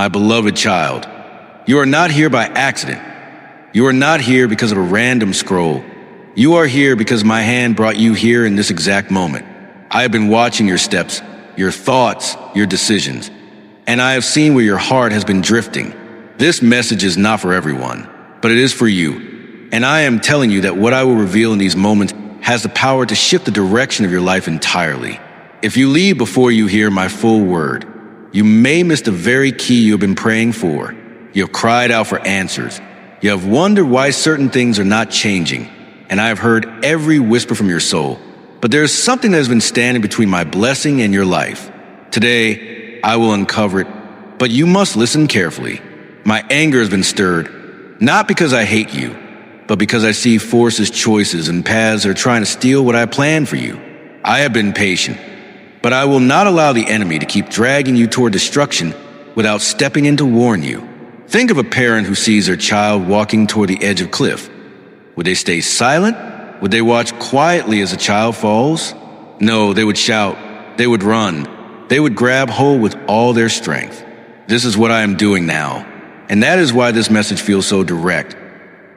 My beloved child, you are not here by accident. You are not here because of a random scroll. You are here because my hand brought you here in this exact moment. I have been watching your steps, your thoughts, your decisions, and I have seen where your heart has been drifting. This message is not for everyone, but it is for you. And I am telling you that what I will reveal in these moments has the power to shift the direction of your life entirely. If you leave before you hear my full word, you may miss the very key you have been praying for. You have cried out for answers. You have wondered why certain things are not changing. And I have heard every whisper from your soul. But there is something that has been standing between my blessing and your life. Today, I will uncover it, but you must listen carefully. My anger has been stirred, not because I hate you, but because I see forces, choices, and paths that are trying to steal what I planned for you. I have been patient, but I will not allow the enemy to keep dragging you toward destruction without stepping in to warn you. Think of a parent who sees their child walking toward the edge of a cliff. Would they stay silent? Would they watch quietly as the child falls? No, they would shout. They would run. They would grab hold with all their strength. This is what I am doing now, and that is why this message feels so direct.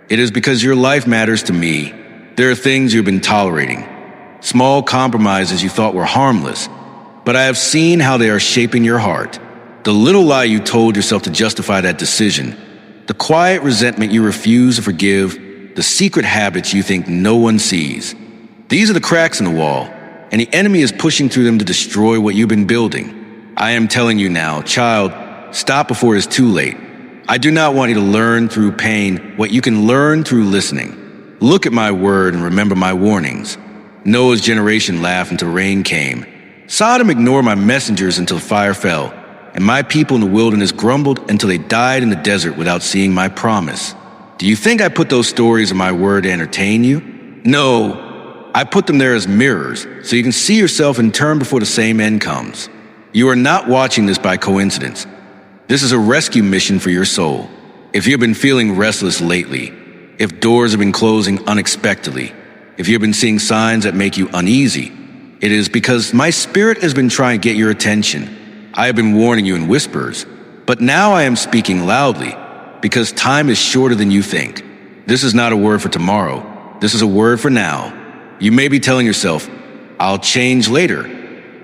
It is because your life matters to me. There are things you've been tolerating, small compromises you thought were harmless, but I have seen how they are shaping your heart. The little lie you told yourself to justify that decision, the quiet resentment you refuse to forgive, the secret habits you think no one sees. These are the cracks in the wall, and the enemy is pushing through them to destroy what you've been building. I am telling you now, child, stop before it is too late. I do not want you to learn through pain what you can learn through listening. Look at my word and remember my warnings. Noah's generation laughed until rain came. Sodom ignored my messengers until fire fell, and my people in the wilderness grumbled until they died in the desert without seeing my promise. Do you think I put those stories in my word to entertain you? No, I put them there as mirrors so you can see yourself and turn before the same end comes. You are not watching this by coincidence. This is a rescue mission for your soul. If you've been feeling restless lately, if doors have been closing unexpectedly, if you've been seeing signs that make you uneasy, it is because my spirit has been trying to get your attention. I have been warning you in whispers, but now I am speaking loudly because time is shorter than you think. This is not a word for tomorrow. This is a word for now. You may be telling yourself, I'll change later,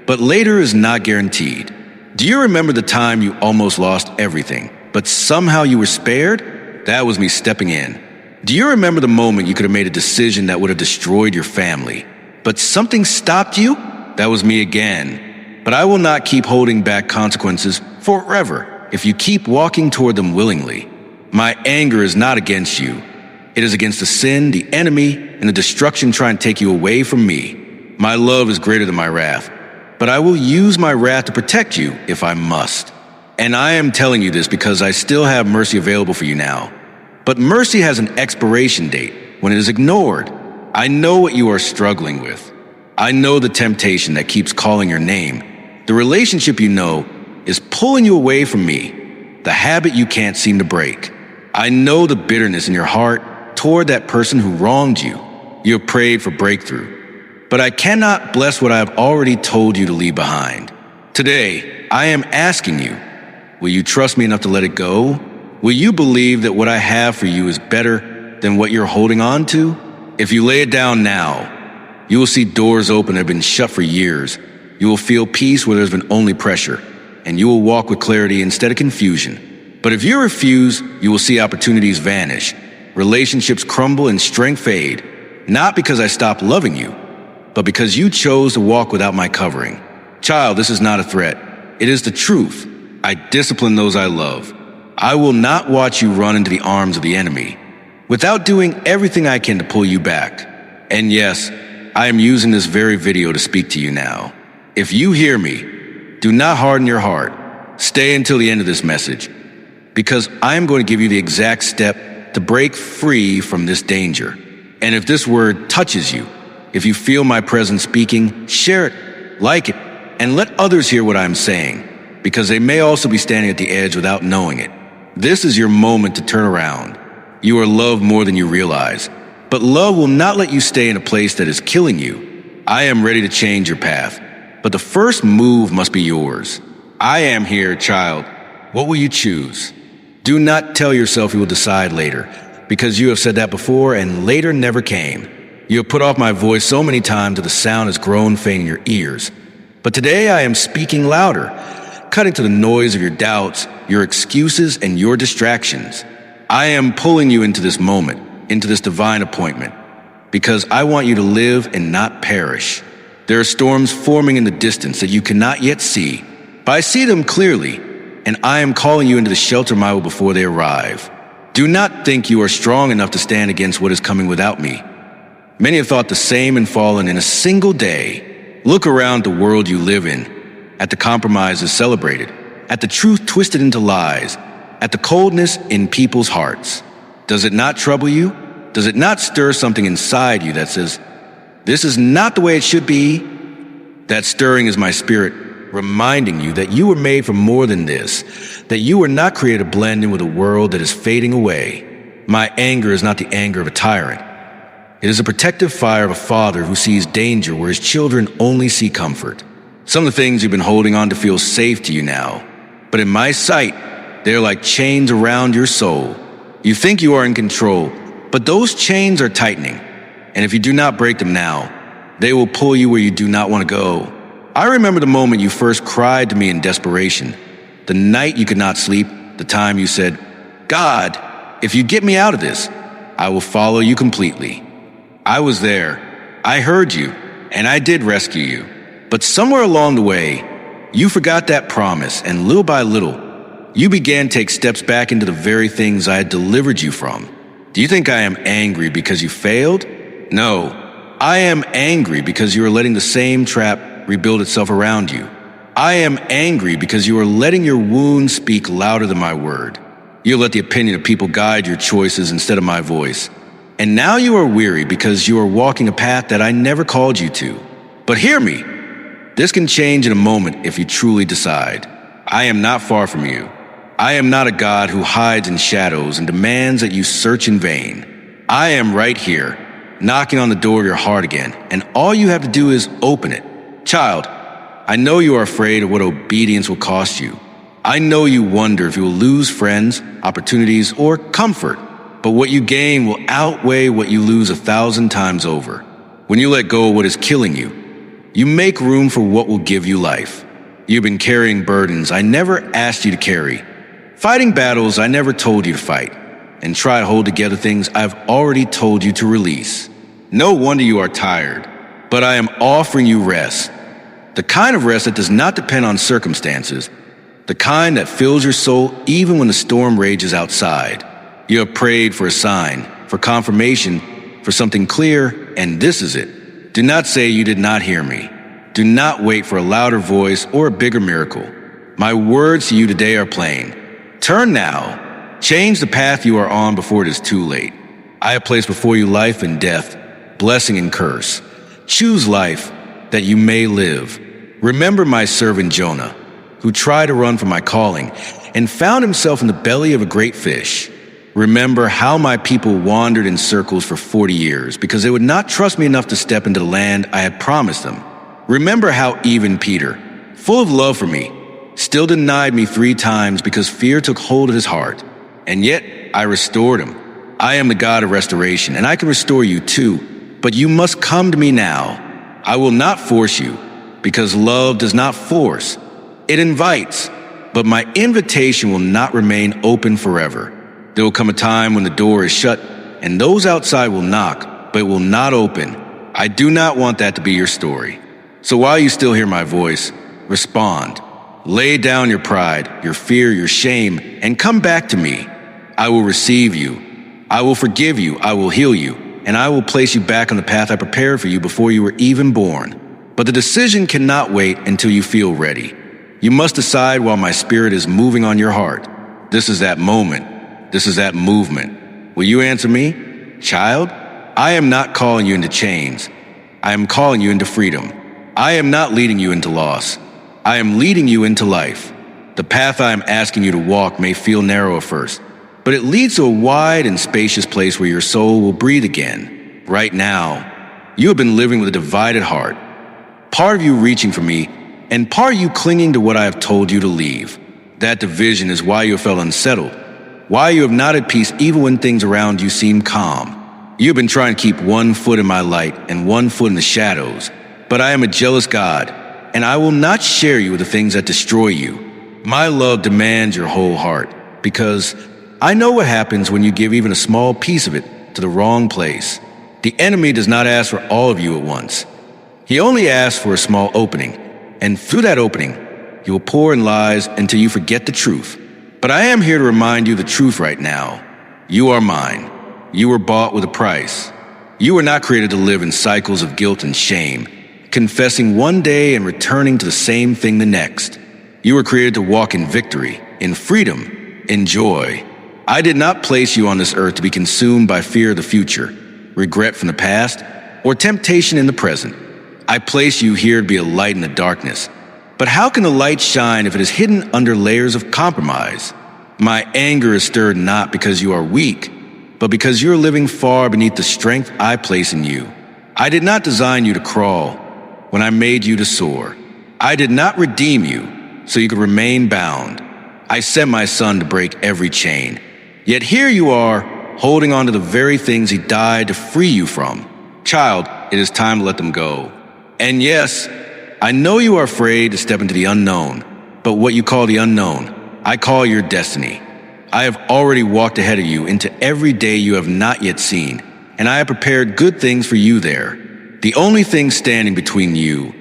but later is not guaranteed. Do you remember the time you almost lost everything, but somehow you were spared? That was me stepping in. Do you remember the moment you could have made a decision that would have destroyed your family, but something stopped you? That was me again. But I will not keep holding back consequences forever if you keep walking toward them willingly. My anger is not against you. It is against the sin, the enemy, and the destruction trying to take you away from me. My love is greater than my wrath, but I will use my wrath to protect you if I must. And I am telling you this because I still have mercy available for you now. But mercy has an expiration date when it is ignored. I know what you are struggling with. I know the temptation that keeps calling your name. The relationship you know is pulling you away from me. The habit you can't seem to break. I know the bitterness in your heart toward that person who wronged you. You have prayed for breakthrough. But I cannot bless what I have already told you to leave behind. Today, I am asking you, will you trust me enough to let it go? Will you believe that what I have for you is better than what you're holding on to? If you lay it down now, you will see doors open that have been shut for years. You will feel peace where there's been only pressure, and you will walk with clarity instead of confusion. But if you refuse, you will see opportunities vanish, relationships crumble, and strength fade, not because I stopped loving you, but because you chose to walk without my covering. Child, this is not a threat. It is the truth. I discipline those I love. I will not watch you run into the arms of the enemy without doing everything I can to pull you back. And yes, I am using this very video to speak to you now. If you hear me, do not harden your heart. Stay until the end of this message, because I am going to give you the exact step to break free from this danger. And if this word touches you, if you feel my presence speaking, share it, like it, and let others hear what I'm saying, because they may also be standing at the edge without knowing it. This is your moment to turn around. You are loved more than you realize, but love will not let you stay in a place that is killing you. I am ready to change your path, but the first move must be yours. I am here, child. What will you choose? Do not tell yourself you will decide later, because you have said that before and later never came. You have put off my voice so many times that the sound has grown faint in your ears. But today I am speaking louder, cutting to the noise of your doubts, your excuses, and your distractions. I am pulling you into this moment, into this divine appointment, because I want you to live and not perish. There are storms forming in the distance that you cannot yet see, but I see them clearly, and I am calling you into the shelter of my will before they arrive. Do not think you are strong enough to stand against what is coming without me. Many have thought the same and fallen in a single day. Look around the world you live in, at the compromises celebrated, at the truth twisted into lies, at the coldness in people's hearts. Does it not trouble you? Does it not stir something inside you that says, this is not the way it should be? That stirring is my spirit, reminding you that you were made for more than this, that you were not created to blend in with a world that is fading away. My anger is not the anger of a tyrant. It is a protective fire of a father who sees danger where his children only see comfort. Some of the things you've been holding on to feel safe to you now, but in my sight, they're like chains around your soul. You think you are in control, but those chains are tightening, and if you do not break them now, they will pull you where you do not want to go. I remember the moment you first cried to me in desperation, the night you could not sleep, the time you said, God, if you get me out of this, I will follow you completely. I was there, I heard you, and I did rescue you. But somewhere along the way, you forgot that promise, and little by little, you began to take steps back into the very things I had delivered you from. Do you think I am angry because you failed? No, I am angry because you are letting the same trap rebuild itself around you. I am angry because you are letting your wounds speak louder than my word. You let the opinion of people guide your choices instead of my voice. And now you are weary because you are walking a path that I never called you to. But hear me. This can change in a moment if you truly decide. I am not far from you. I am not a God who hides in shadows and demands that you search in vain. I am right here, knocking on the door of your heart again, and all you have to do is open it. Child, I know you are afraid of what obedience will cost you. I know you wonder if you will lose friends, opportunities, or comfort, but what you gain will outweigh what you lose 1,000 times over. When you let go of what is killing you, you make room for what will give you life. You've been carrying burdens I never asked you to carry, fighting battles I never told you to fight, and try to hold together things I've already told you to release. No wonder you are tired, but I am offering you rest. The kind of rest that does not depend on circumstances, the kind that fills your soul even when the storm rages outside. You have prayed for a sign, for confirmation, for something clear, and this is it. Do not say you did not hear me. Do not wait for a louder voice or a bigger miracle. My words to you today are plain. Turn now. Change the path you are on before it is too late. I have placed before you life and death, blessing and curse. Choose life that you may live. Remember my servant Jonah, who tried to run from my calling and found himself in the belly of a great fish. Remember how my people wandered in circles for 40 years because they would not trust me enough to step into the land I had promised them. Remember how even Peter, full of love for me, still denied me 3 times because fear took hold of his heart. And yet I restored him. I am the God of restoration, and I can restore you too. But you must come to me now. I will not force you, because love does not force. It invites, but my invitation will not remain open forever. There will come a time when the door is shut, and those outside will knock, but it will not open. I do not want that to be your story. So while you still hear my voice, respond. Lay down your pride, your fear, your shame, and come back to me. I will receive you. I will forgive you. I will heal you. And I will place you back on the path I prepared for you before you were even born. But the decision cannot wait until you feel ready. You must decide while my spirit is moving on your heart. This is that moment. This is that movement. Will you answer me? Child, I am not calling you into chains. I am calling you into freedom. I am not leading you into loss. I am leading you into life. The path I am asking you to walk may feel narrow at first, but it leads to a wide and spacious place where your soul will breathe again. Right now, you have been living with a divided heart. Part of you reaching for me, and part of you clinging to what I have told you to leave. That division is why you have felt unsettled, why you have not at peace even when things around you seem calm. You have been trying to keep one foot in my light and one foot in the shadows, but I am a jealous God, and I will not share you with the things that destroy you. My love demands your whole heart, because I know what happens when you give even a small piece of it to the wrong place. The enemy does not ask for all of you at once. He only asks for a small opening, and through that opening, he will pour in lies until you forget the truth. But I am here to remind you the truth right now. You are mine. You were bought with a price. You were not created to live in cycles of guilt and shame, confessing one day and returning to the same thing the next. You were created to walk in victory, in freedom, in joy. I did not place you on this earth to be consumed by fear of the future, regret from the past, or temptation in the present. I place you here to be a light in the darkness. But how can the light shine if it is hidden under layers of compromise? My anger is stirred not because you are weak, but because you are living far beneath the strength I place in you. I did not design you to crawl when I made you to soar. I did not redeem you so you could remain bound. I sent my son to break every chain. Yet here you are, holding on to the very things he died to free you from. Child, it is time to let them go. And yes, I know you are afraid to step into the unknown, but what you call the unknown, I call your destiny. I have already walked ahead of you into every day you have not yet seen, and I have prepared good things for you there. The only thing standing between you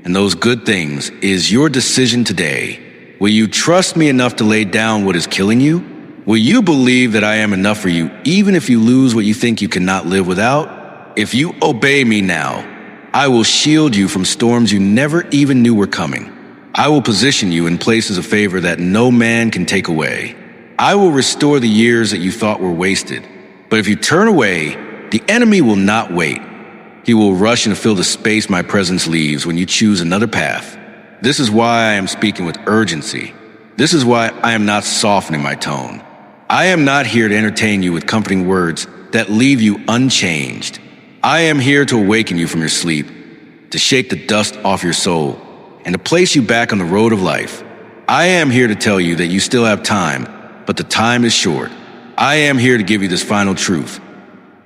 and those good things is your decision today. Will you trust me enough to lay down what is killing you? Will you believe that I am enough for you even if you lose what you think you cannot live without? If you obey me now, I will shield you from storms you never even knew were coming. I will position you in places of favor that no man can take away. I will restore the years that you thought were wasted. But if you turn away, the enemy will not wait. He will rush and fill the space my presence leaves when you choose another path. This is why I am speaking with urgency. This is why I am not softening my tone. I am not here to entertain you with comforting words that leave you unchanged. I am here to awaken you from your sleep, to shake the dust off your soul, and to place you back on the road of life. I am here to tell you that you still have time, but the time is short. I am here to give you this final truth.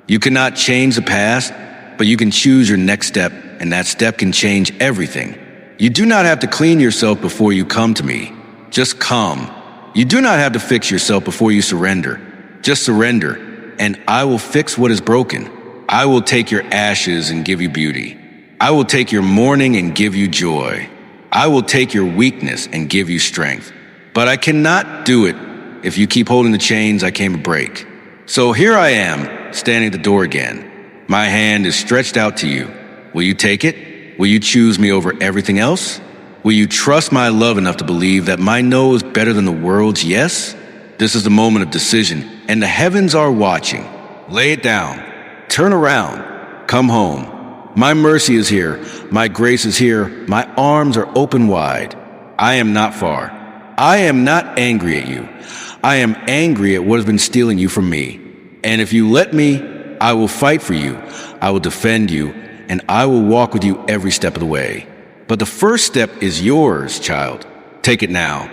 You cannot change the past, but you can choose your next step, and that step can change everything. You do not have to clean yourself before you come to me. Just come. You do not have to fix yourself before you surrender. Just surrender, and I will fix what is broken. I will take your ashes and give you beauty. I will take your mourning and give you joy. I will take your weakness and give you strength. But I cannot do it if you keep holding the chains I came to break. So here I am, standing at the door again. My hand is stretched out to you. Will you take it? Will you choose me over everything else? Will you trust my love enough to believe that my no is better than the world's yes? This is the moment of decision, and the heavens are watching. Lay it down. Turn around. Come home. My mercy is here. My grace is here. My arms are open wide. I am not far. I am not angry at you. I am angry at what has been stealing you from me. And if you let me, I will fight for you. I will defend you, and I will walk with you every step of the way. But the first step is yours, child. Take it now.